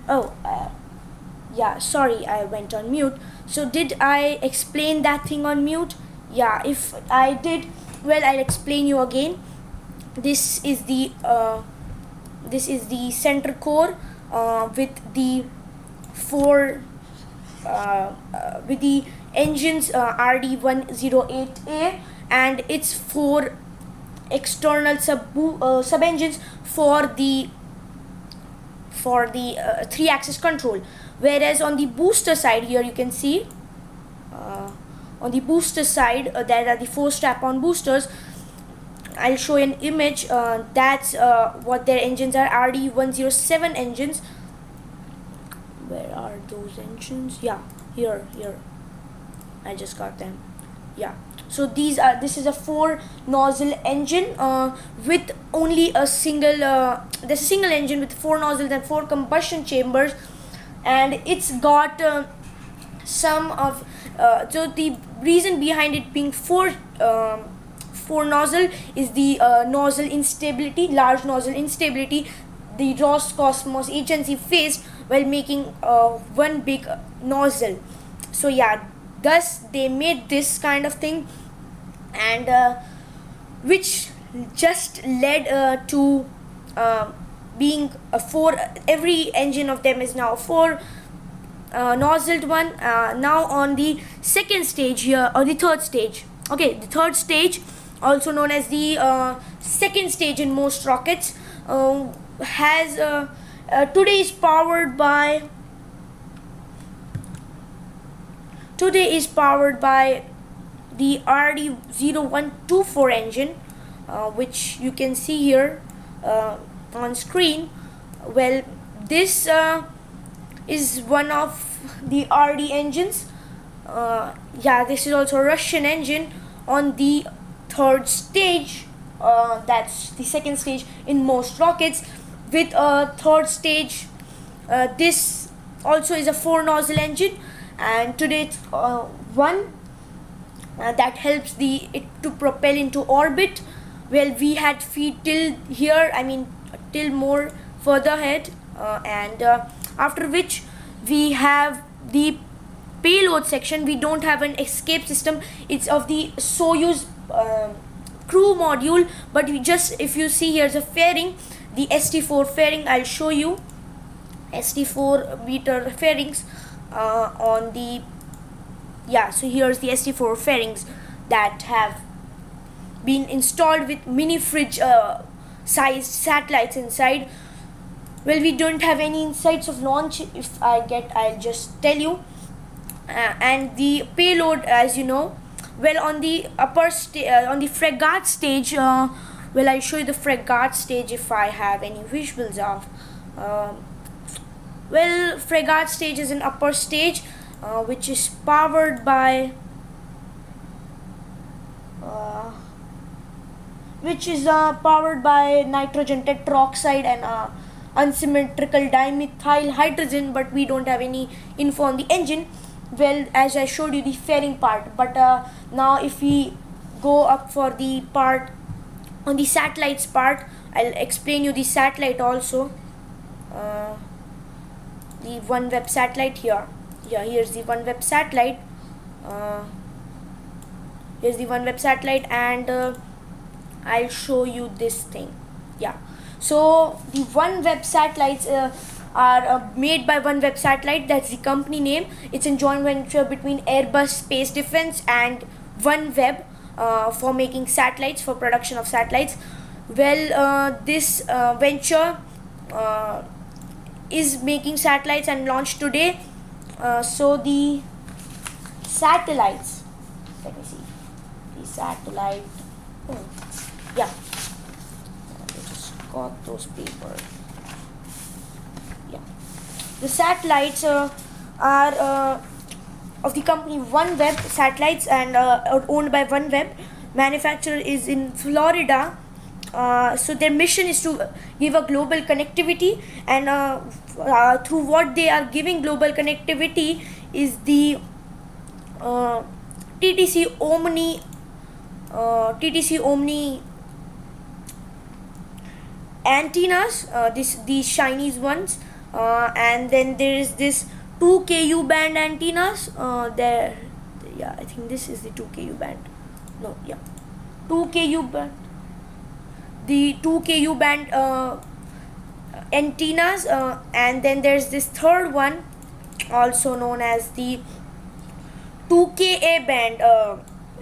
Oh, yeah, sorry, I went on mute. So did I explain that thing on mute? Yeah, if I did, well, I'll explain you again. This is the center core with the 4 with the engines RD108A and its 4 external sub engines for the 3-axis control. Whereas on the booster side, here you can see on the booster side there are the 4 strap-on boosters, I'll show an image. That's what their engines are, RD-107 engines. Where are those engines? Yeah, here. I just got them. Yeah. So this is a 4 nozzle engine with only a single. There's a single engine with 4 nozzles and 4 combustion chambers, and it's got some of. So the reason behind it being 4 nozzle is the nozzle instability, large nozzle instability the Roscosmos agency faced while making one big nozzle. So yeah, thus they made this kind of thing, and which just led to being a 4. Every engine of them is now 4 nozzled one. Now on the second stage here, or the third stage. Okay, the third stage, also known as the second stage in most rockets, has today is powered by the RD-0124 engine, which you can see here on screen. Well, this is one of the RD engines. Yeah, this is also a Russian engine on the third stage. That's the second stage in most rockets. With a third stage, this also is a 4 nozzle engine, and today it's one that helps it to propel into orbit. Well, we had feet till here, I mean till more further ahead, and after which we have the payload section. We don't have an escape system. It's of the Soyuz crew module, but if you see, here's a fairing, the ST4 fairing. I'll show you ST4 meter fairings on the, yeah, so here's the ST4 fairings that have been installed with mini fridge sized satellites inside. Well, we don't have any insights of launch. If I'll just tell you. And the payload, as you know, well, on the on the Fregat stage, well, I'll show you the Fregat stage if I have any visuals of. Well, Fregat stage is an upper stage which is powered by nitrogen tetroxide and unsymmetrical dimethyl hydrogen, but we don't have any info on the engine. Well, as I showed you the fairing part, but now if we go up for the part on the satellites part, I'll explain you the satellite also. The OneWeb satellite here. Yeah, here's the OneWeb satellite. Here's the OneWeb satellite, and I'll show you this thing. Yeah, so the OneWeb satellites are made by OneWeb Satellite. That's the company name. It's a joint venture between Airbus Space Defense and OneWeb for making satellites, for production of satellites. Well, this venture is making satellites and launched today. So the satellites, let me see, the satellite, yeah, I just got those papers. Yeah, the satellites are of the company OneWeb satellites, and are owned by OneWeb. Manufacturer is in Florida. So their mission is to give a global connectivity, and through what they are giving global connectivity is the TTC Omni antennas, these Chinese ones, and then there is this 2Ku band antennas. There, yeah, I think this is the 2Ku band. No, yeah, 2Ku band. The 2Ku band antennas, and then there's this third one, also known as the 2Ka band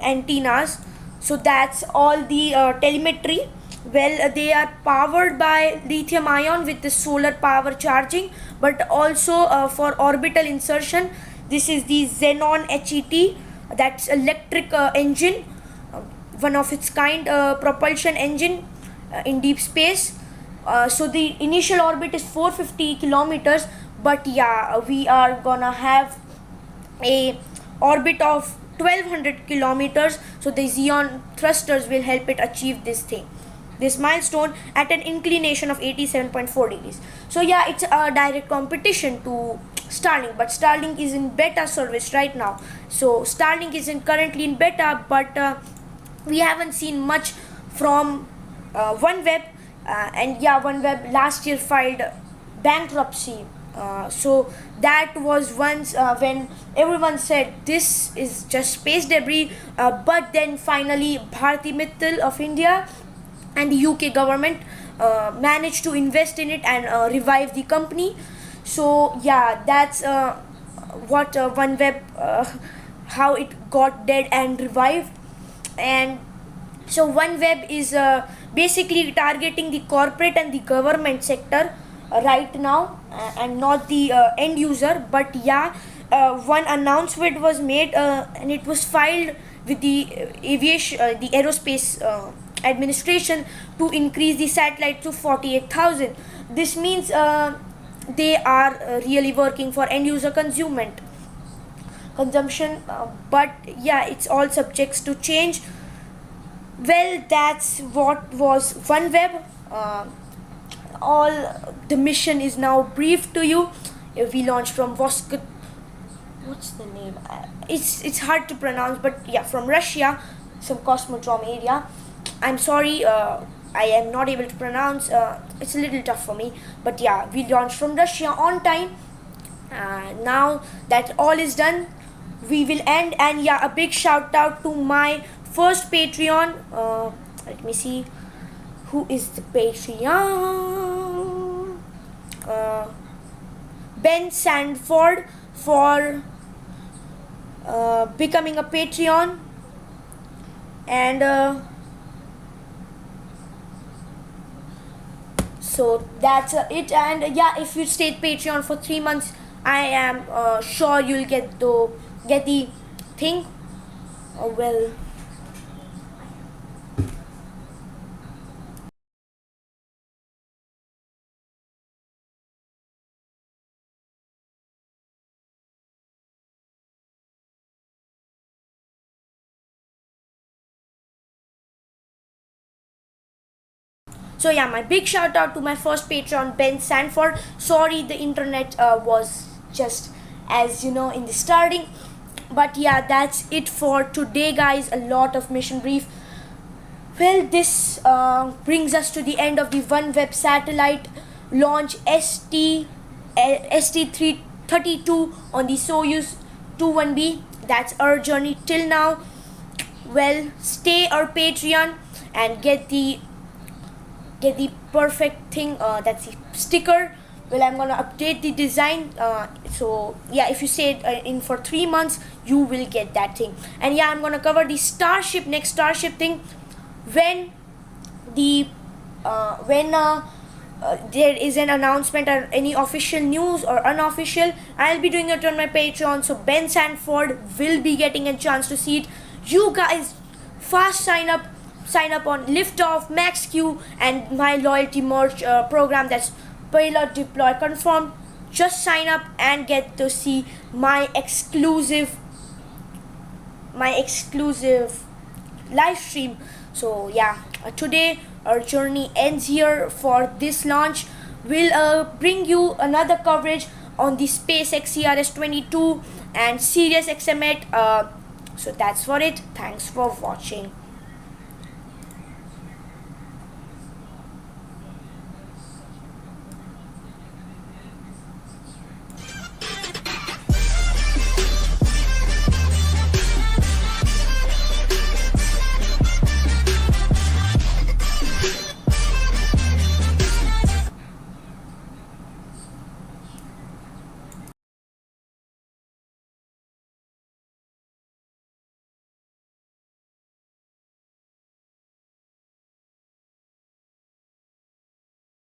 antennas. So that's all the telemetry. Well, they are powered by lithium ion with the solar power charging, but also for orbital insertion. This is the Xenon HET, that's electric engine. one of its kind propulsion engine in deep space. So the initial orbit is 450 kilometers, but yeah, we are gonna have a orbit of 1200 kilometers. So the Xeon thrusters will help it achieve this milestone at an inclination of 87.4 degrees. So yeah, it's a direct competition to Starlink, but Starlink is in beta service right now. So Starlink is currently in beta, but we haven't seen much from OneWeb, and yeah, OneWeb last year filed bankruptcy. So that was once when everyone said this is just space debris, but then finally Bharti Mittal of India and the UK government managed to invest in it and revive the company. So yeah, that's what OneWeb, how it got dead and revived. And so OneWeb is basically targeting the corporate and the government sector right now, and not the end user. But yeah, one announcement was made, and it was filed with the the aerospace administration to increase the satellite to 48,000. This means they are really working for end user consumption, but yeah, it's all subjects to change. Well, that's what was OneWeb. All the mission is now briefed to you. We launched from what's the name? It's hard to pronounce, but yeah, from Russia, some cosmodrome area. I'm sorry, I am not able to pronounce. It's a little tough for me, but yeah, we launched from Russia on time. Now that all is done, we will end. And yeah, a big shout out to my first Patreon. Let me see, who is the Patreon? Ben Sandford for becoming a Patreon, and so that's it. And yeah, if you stay Patreon for 3 months, I am sure you'll get the thing. Well, so yeah, my big shout out to my first Patreon, Ben Sanford. Sorry, the internet was just, as you know, in the starting. But yeah, that's it for today, guys. A lot of mission brief. Well, this brings us to the end of the OneWeb satellite launch ST-332 on the Soyuz 21B. That's our journey till now. Well, stay our Patreon and get the perfect thing. That's the sticker. Well, I'm gonna update the design. So yeah, if you stay in for 3 months, you will get that thing. And yeah, I'm gonna cover the next Starship thing when there is an announcement or any official news or unofficial. I'll be doing it on my Patreon, so Ben Sanford will be getting a chance to see it. You guys fast sign up on Liftoff, MaxQ, and my loyalty merch program, that's Payload Deploy Confirmed. Just sign up and get to see my exclusive live stream. So yeah, today our journey ends here for this launch. We'll bring you another coverage on the SpaceX CRS-22 and Sirius XM-8. So that's for it. Thanks for watching.